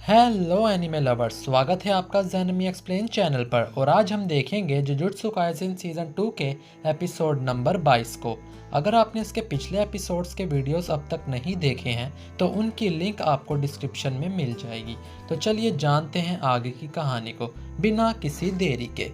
Hello anime lovers, स्वागत है आपका ज़ेनिमी एक्सप्लेन चैनल पर। और आज हम देखेंगे जुजुत्सु काइसेन सीज़न 2 के एपिसोड नंबर 22 को। अगर आपने इसके पिछले एपिसोड्स के वीडियोस अब तक नहीं देखे हैं तो उनकी लिंक आपको डिस्क्रिप्शन में मिल जाएगी। तो चलिए जानते हैं आगे की कहानी को बिना किसी देरी के।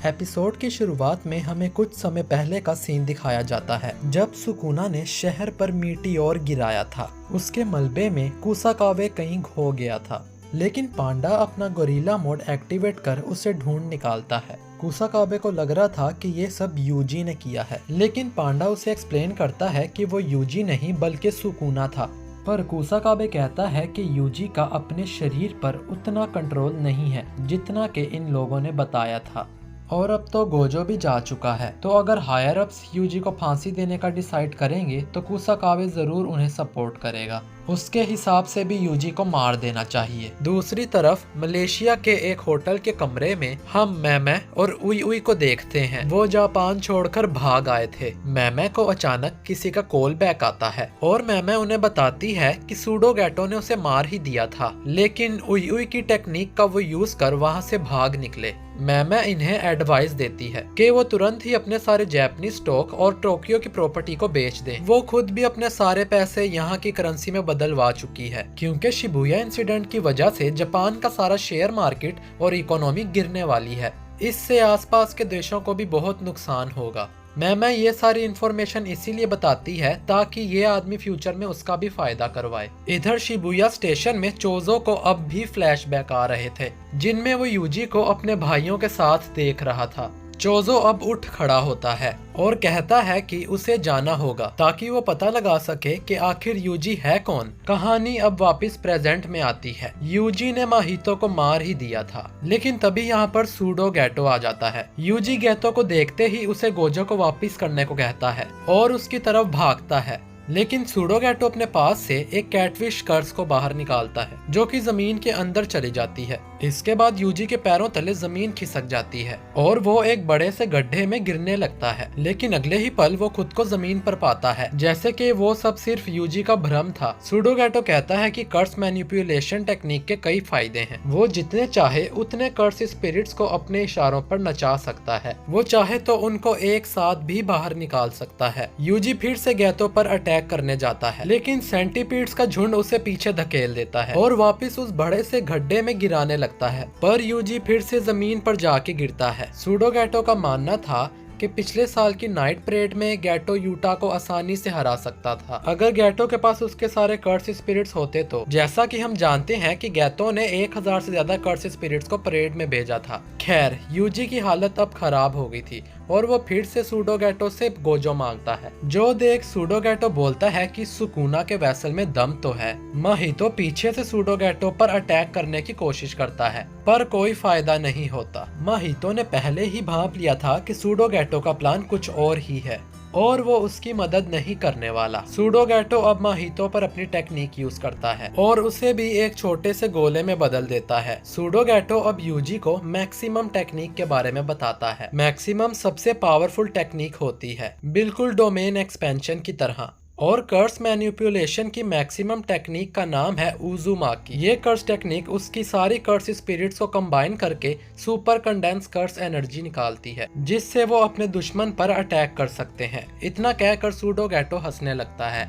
एपिसोड की शुरुआत में हमें कुछ समय पहले का सीन दिखाया जाता है जब सुकुना ने शहर पर मीटियोर गिराया था। उसके मलबे में कुसाकावे कहीं खो गया था, लेकिन पांडा अपना गोरिल्ला मोड एक्टिवेट कर उसे ढूंढ निकालता है। कुसाकाबे को लग रहा था कि ये सब यूजी ने किया है, लेकिन पांडा उसे एक्सप्लेन करता है कि वो यूजी नहीं बल्कि सुकुना था। पर कुसाकाबे कहता है कि यूजी का अपने शरीर पर उतना कंट्रोल नहीं है जितना कि इन लोगों ने बताया था। और अब तो गोजो भी जा चुका है, तो अगर हायर अप्स यूजी को फांसी देने का डिसाइड करेंगे तो कुसाकाबे जरूर उन्हें सपोर्ट करेगा। उसके हिसाब से भी यूजी को मार देना चाहिए। दूसरी तरफ मलेशिया के एक होटल के कमरे में हम मैमे और उई उई को देखते हैं। वो जापान छोड़कर भाग आए थे। मैमे को अचानक किसी का कॉल बैक आता है और मैमे उन्हें बताती है कि सूडो गैटो ने उसे मार ही दिया था, लेकिन उई उई की टेक्निक का वो यूज कर वहाँ से भाग निकले। मैमे इन्हें एडवाइस देती है कि वो तुरंत ही अपने सारे जापानी स्टॉक और टोक्यो की प्रॉपर्टी को बेच दें। वो खुद भी अपने सारे पैसे यहाँ की करेंसी में बदलवा चुकी है, क्योंकि शिबुया इंसिडेंट की वजह से जापान का सारा शेयर मार्केट और इकोनॉमी गिरने वाली है। इससे आसपास के देशों को भी बहुत नुकसान होगा। मैं ये सारी इन्फॉर्मेशन इसीलिए बताती है ताकि ये आदमी फ्यूचर में उसका भी फायदा करवाए। इधर शिबुया स्टेशन में चोजो को अब भी फ्लैशबैक आ रहे थे, जिनमें वो यूजी को अपने भाइयों के साथ देख रहा था। चोजो अब उठ खड़ा होता है और कहता है कि उसे जाना होगा ताकि वो पता लगा सके कि आखिर यूजी है कौन। कहानी अब वापस प्रेजेंट में आती है। यूजी ने माहितो को मार ही दिया था, लेकिन तभी यहाँ पर सूडो गैटो आ जाता है। यूजी गैतो को देखते ही उसे गोजो को वापस करने को कहता है और उसकी तरफ भागता है, लेकिन सूडो गैटो अपने पास से एक कैटफिश कर्स को बाहर निकालता है जो कि जमीन के अंदर चली जाती है। इसके बाद यूजी के पैरों तले जमीन खिसक जाती है और वो एक बड़े से गड्ढे में गिरने लगता है, लेकिन अगले ही पल वो खुद को जमीन पर पाता है, जैसे कि वो सब सिर्फ यूजी का भ्रम था। सूडो गैटो कहता है कि कर्स मैनिपुलेशन टेक्निक के कई फायदे हैं। वो जितने चाहे उतने कर्स स्पिरिट्स को अपने इशारों पर नचा सकता है। वो चाहे तो उनको एक साथ भी बाहर निकाल सकता है। यूजी फिर से गैतो पर अटैक करने जाता है, लेकिन सेंटीपीड्स का झुंड उसे पीछे धकेल देता है और वापस उस बड़े से गड्ढे में गिराने लगता है। पर यूजी फिर से जमीन पर जाके गिरता है। सूडो गैटो का मानना था कि पिछले साल की नाइट परेड में गैटो यूटा को आसानी से हरा सकता था अगर गैटो के पास उसके सारे कर्स स्पिरिट्स होते तो। जैसा कि हम जानते हैं कि गैटो ने 1000 से ज्यादा कर्स स्पिरिट्स को परेड में भेजा था। खैर, यूजी की हालत अब खराब हो गई थी और वो फिर से सूडो गैटो से गोजो मांगता है। जो देख सूडो गैटो बोलता है कि सुकुना के वेसल में दम तो है। माहितो पीछे से सूडो गैटो पर अटैक करने की कोशिश करता है, पर कोई फायदा नहीं होता। माहितो ने पहले ही भांप लिया था कि सूडो गैटो का प्लान कुछ और ही है और वो उसकी मदद नहीं करने वाला। सूडो गैटो अब माहितो पर अपनी टेक्निक यूज करता है और उसे भी एक छोटे से गोले में बदल देता है। सूडो गैटो अब यूजी को मैक्सिमम टेक्निक के बारे में बताता है। मैक्सिमम सबसे पावरफुल टेक्निक होती है, बिल्कुल डोमेन एक्सपेंशन की तरह। और कर्स मैनिपुलेशन की मैक्सिमम टेक्निक का नाम है उजुमाकी। ये कर्स टेक्निक उसकी सारी कर्स स्पिरिट्स को कंबाइन करके सुपर कंडेंस कर्स एनर्जी निकालती है, जिससे वो अपने दुश्मन पर अटैक कर सकते हैं। इतना कहकर सूडो गैटो हंसने लगता है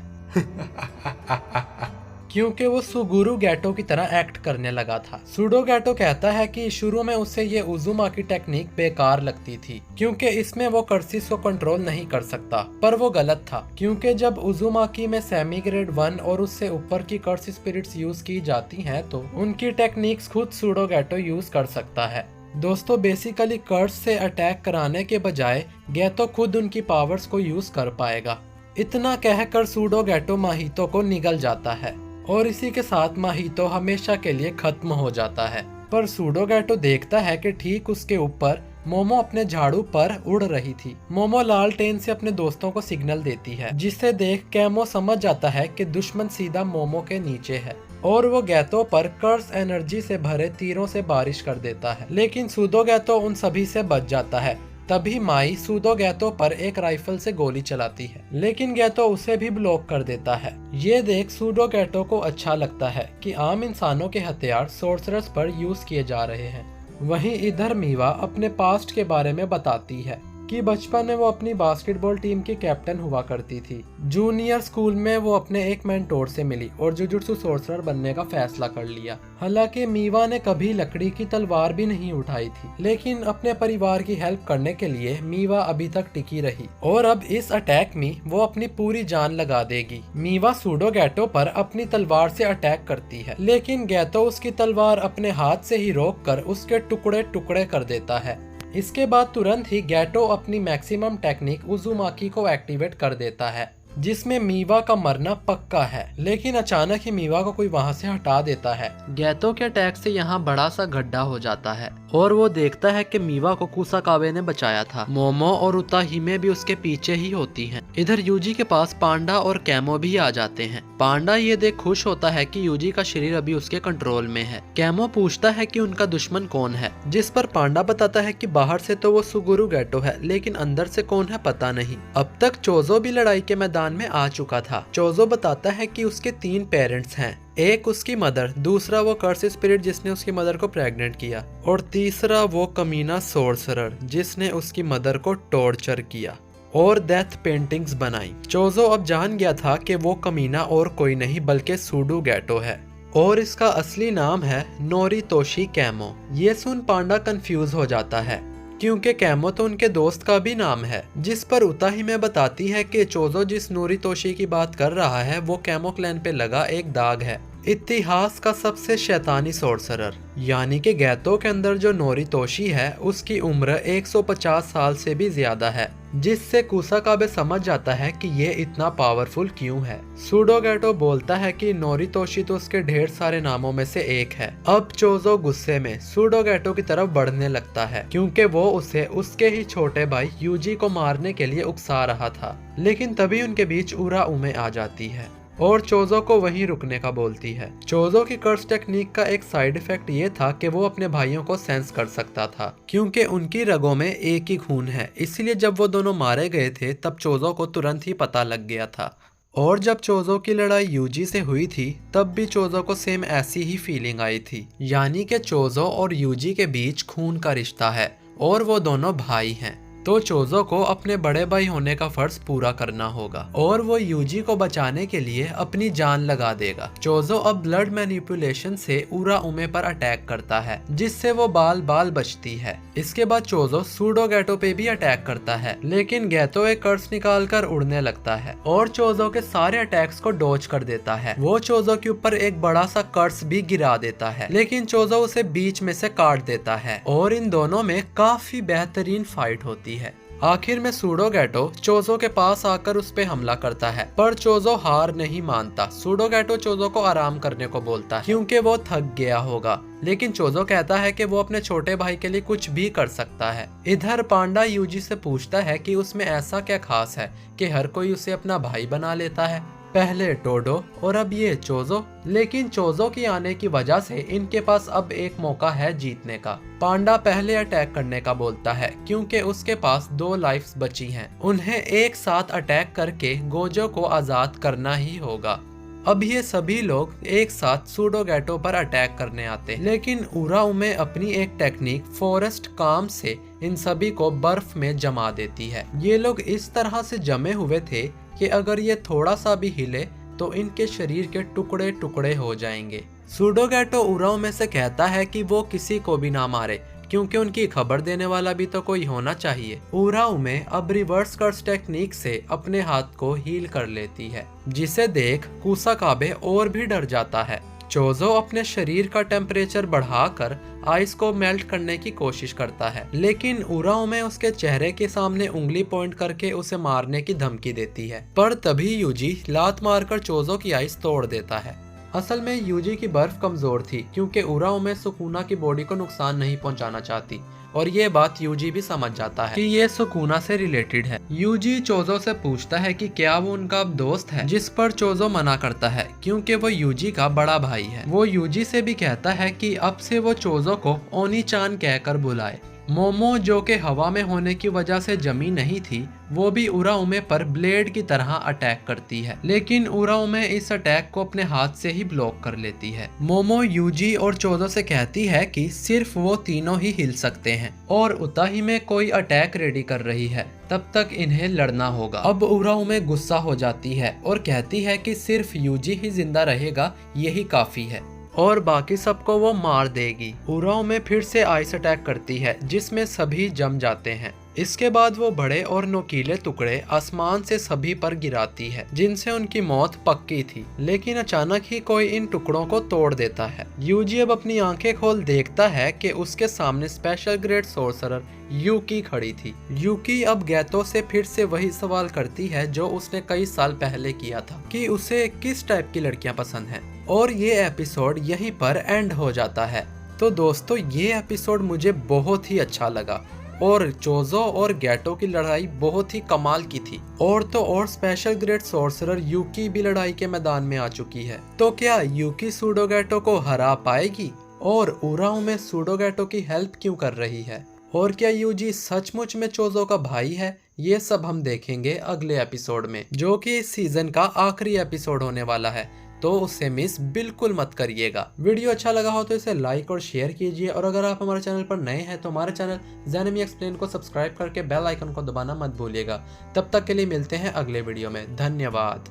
क्योंकि वो सुगुरु गैटो की तरह एक्ट करने लगा था। सूडो गैटो कहता है कि शुरू में उसे ये उजुमाकी टेक्निक बेकार लगती थी क्योंकि इसमें वो कर्सिस को कंट्रोल नहीं कर सकता, पर वो गलत था क्योंकि जब उजुमाकी में सेमी ग्रेड 1 और उससे ऊपर की कर्स स्पिरिट्स यूज की जाती हैं तो उनकी टेक्निक्स खुद सूडो गैटो यूज कर सकता है। दोस्तों, बेसिकली कर्स से अटैक कराने के बजाय गैतो खुद उनकी पावर्स को यूज कर पाएगा। इतना कहकर सूडो गैटो माहितो को निगल जाता है और इसी के साथ माहितो हमेशा के लिए खत्म हो जाता है। पर सूडो गैटो देखता है कि ठीक उसके ऊपर मोमो अपने झाड़ू पर उड़ रही थी। मोमो लालटेन से अपने दोस्तों को सिग्नल देती है, जिसे देख कैमो समझ जाता है कि दुश्मन सीधा मोमो के नीचे है और वो गैतो पर कर्स एनर्जी से भरे तीरों से बारिश कर देता है, लेकिन सूडो गैतो उन सभी से बच जाता है। तभी माई सूडो गैतो पर एक राइफल से गोली चलाती है, लेकिन गैतो उसे भी ब्लॉक कर देता है। ये देख सूडो गैतो को अच्छा लगता है कि आम इंसानों के हथियार सोर्सरर्स पर यूज किए जा रहे हैं। वहीं इधर मीवा अपने पास्ट के बारे में बताती है कि बचपन में वो अपनी बास्केटबॉल टीम की कैप्टन हुआ करती थी। जूनियर स्कूल में वो अपने एक मेंटोर से मिली और जुजुत्सु सोर्सरर बनने का फैसला कर लिया। हालांकि मीवा ने कभी लकड़ी की तलवार भी नहीं उठाई थी, लेकिन अपने परिवार की हेल्प करने के लिए मीवा अभी तक टिकी रही और अब इस अटैक में वो अपनी पूरी जान लगा देगी। मीवा सूडो गैतो पर अपनी तलवार से अटैक करती है, लेकिन गैतो उसकी तलवार अपने हाथ से ही रोककर उसके टुकड़े टुकड़े कर देता है। इसके बाद तुरंत ही गैतो अपनी मैक्सिमम टेक्निक उजुमाकी को एक्टिवेट कर देता है, जिसमें मीवा का मरना पक्का है। लेकिन अचानक ही मीवा को कोई वहां से हटा देता है। गैतो के अटैक से यहाँ बड़ा सा गड्ढा हो जाता है और वो देखता है कि मीवा को कुसाकाबे ने बचाया था। मोमो और उताहिमे भी उसके पीछे ही होती हैं। इधर यूजी के पास पांडा और कैमो भी आ जाते हैं। पांडा ये देख खुश होता है कि यूजी का शरीर अभी उसके कंट्रोल में है। कैमो पूछता है कि उनका दुश्मन कौन है, जिस पर पांडा बताता है कि बाहर से तो वो सुगुरु गैतो है, लेकिन अंदर से कौन है पता नहीं। अब तक चोजो भी लड़ाई के मैदान में आ चुका था। चोजो बताता है कि उसके 3 पेरेंट्स हैं, एक उसकी मदर, दूसरा वो कर्स स्पिरिट जिसने उसकी मदर को प्रेग्नेंट किया और तीसरा वो कमीना सोर्सरर जिसने उसकी मदर को टॉर्चर किया और डेथ पेंटिंग्स बनाई। चोजो अब जान गया था कि वो कमीना और कोई नहीं बल्कि सूडो गैतो है और इसका असली नाम है नोरितोशी कैमो। ये सुन पांडा कंफ्यूज हो जाता है क्योंकि कैमो तो उनके दोस्त का भी नाम है, जिस पर उताहिमे बताती है कि चोजो जिस नोरितोशी की बात कर रहा है वो कैमो क्लैन पे लगा एक दाग है, इतिहास का सबसे शैतानी सोर्सरर। यानी कि गैतो के अंदर जो नोरितोशी है उसकी उम्र 150 साल से भी ज्यादा है, जिससे कुसाकाबे समझ जाता है कि ये इतना पावरफुल क्यों है। सूडो गैतो बोलता है कि नोरितोशी तो उसके ढेर सारे नामों में से एक है। अब चोजो गुस्से में सूडो गैतो की तरफ बढ़ने लगता है क्योंकि वो उसे उसके ही छोटे भाई यूजी को मारने के लिए उकसा रहा था, लेकिन तभी उनके बीच उराउमे आ जाती है और चोजो को वहीं रुकने का बोलती है। चोजो की कर्स टेक्निक का एक साइड इफेक्ट ये था कि वो अपने भाइयों को सेंस कर सकता था क्योंकि उनकी रगों में एक ही खून है, इसलिए जब वो दोनों मारे गए थे तब चोजो को तुरंत ही पता लग गया था। और जब चोजो की लड़ाई यूजी से हुई थी तब भी चोजो को सेम ऐसी ही फीलिंग आई थी, यानी कि चोजो और यूजी के बीच खून का रिश्ता है और वो दोनों भाई हैं। तो चोजो को अपने बड़े भाई होने का फर्ज पूरा करना होगा और वो यूजी को बचाने के लिए अपनी जान लगा देगा। चोजो अब ब्लड मैनिपुलेशन से उराउमे पर अटैक करता है, जिससे वो बाल बाल बचती है। इसके बाद चोजो सूडो गैतो पे भी अटैक करता है, लेकिन गैतो एक कर्स निकाल कर उड़ने लगता है और चोजो के सारे अटैक्स को डॉज कर देता है। वो चोजो के ऊपर एक बड़ा सा कर्स भी गिरा देता है, लेकिन चोजो उसे बीच में से काट देता है और इन दोनों में काफी बेहतरीन फाइट होती है। आखिर में सूडो गैतो चोजो के पास आकर उस पे हमला करता है, पर चोजो हार नहीं मानता। सूडो गैतो चोजो को आराम करने को बोलता है क्योंकि वो थक गया होगा, लेकिन चोजो कहता है कि वो अपने छोटे भाई के लिए कुछ भी कर सकता है। इधर पांडा यूजी से पूछता है कि उसमें ऐसा क्या खास है कि हर कोई उसे अपना भाई बना लेता है, पहले टोडो और अब ये चोजो। लेकिन चोजो की आने की वजह से इनके पास अब एक मौका है जीतने का। पांडा पहले अटैक करने का बोलता है क्योंकि उसके पास 2 लाइफ्स बची हैं। उन्हें एक साथ अटैक करके गोजो को आजाद करना ही होगा। अब ये सभी लोग एक साथ सूडो गैतो पर अटैक करने आते हैं, लेकिन उराउमे अपनी एक टेक्निक फॉरेस्ट काम से इन सभी को बर्फ में जमा देती है। ये लोग इस तरह से जमे हुए थे कि अगर ये थोड़ा सा भी हिले तो इनके शरीर के टुकड़े टुकड़े हो जाएंगे। सूडो गैतो उराउमे से कहता है कि वो किसी को भी ना मारे क्योंकि उनकी खबर देने वाला भी तो कोई होना चाहिए। उराउमे अब रिवर्स कर्स टेक्निक से अपने हाथ को हील कर लेती है, जिसे देख कुसाकाबे और भी डर जाता है। चोजो अपने शरीर का टेम्परेचर बढ़ाकर आइस को मेल्ट करने की कोशिश करता है, लेकिन उराउमे उसके चेहरे के सामने उंगली पॉइंट करके उसे मारने की धमकी देती है। पर तभी यूजी लात मारकर चोजो की आइस तोड़ देता है। असल में यूजी की बर्फ कमजोर थी क्योंकि उराउमे सुकुना की बॉडी को नुकसान नहीं पहुंचाना चाहती और ये बात यूजी भी समझ जाता है कि ये सुकुना से रिलेटेड है। यूजी चोजो से पूछता है कि क्या वो उनका दोस्त है, जिस पर चोजो मना करता है क्योंकि वो यूजी का बड़ा भाई है। वो यूजी से भी कहता है कि अब से वो चोजो को ओनी चान कहकर बुलाए, मोमो जो कि हवा में होने की वजह से जमी नहीं थी, वो भी उराउमे पर ब्लेड की तरह अटैक करती है, लेकिन उराउमे इस अटैक को अपने हाथ से ही ब्लॉक कर लेती है। मोमो यूजी और चोजो से कहती है कि सिर्फ वो तीनों ही हिल सकते हैं और उताही में कोई अटैक रेडी कर रही है, तब तक इन्हें लड़ना होगा। अब उराउमे गुस्सा हो जाती है और कहती है कि सिर्फ यूजी ही जिंदा रहेगा, यही काफी है और बाकी सबको वो मार देगी। उराउमे फिर से आइस अटैक करती है जिसमें सभी जम जाते हैं। इसके बाद वो बड़े और नोकीले टुकड़े आसमान से सभी पर गिराती है, जिनसे उनकी मौत पक्की थी। लेकिन अचानक ही कोई इन टुकड़ों को तोड़ देता है। यूजी अब अपनी आंखें खोल देखता है कि उसके सामने स्पेशल ग्रेड सोर्सरर यूकी खड़ी थी। यूकी अब गैतो से फिर से वही सवाल करती है जो उसने कई साल पहले किया था कि उसे किस टाइप की लड़कियां पसंद हैं। और ये एपिसोड यहीं पर एंड हो जाता है। तो दोस्तों, ये एपिसोड मुझे बहुत ही अच्छा लगा और चोजो और गैटो की लड़ाई बहुत ही कमाल की थी। और तो और स्पेशल ग्रेड सोर्सरर यूकी भी लड़ाई के मैदान में आ चुकी है। तो क्या यूकी सूडोगैटो को हरा पाएगी? और उराउमे सूडोगैटो की हेल्प क्यों कर रही है? और क्या यूजी सचमुच में चोजो का भाई है? ये सब हम देखेंगे अगले एपिसोड में, जो कि इस सीजन का आखिरी एपिसोड होने वाला है। तो उसे मिस बिल्कुल मत करिएगा। वीडियो अच्छा लगा हो तो इसे लाइक और शेयर कीजिए, और अगर आप हमारे चैनल पर नए हैं तो हमारे चैनल ज़ेनिमी एक्सप्लेन को सब्सक्राइब करके बेल आइकन को दबाना मत भूलिएगा। तब तक के लिए मिलते हैं अगले वीडियो में। धन्यवाद।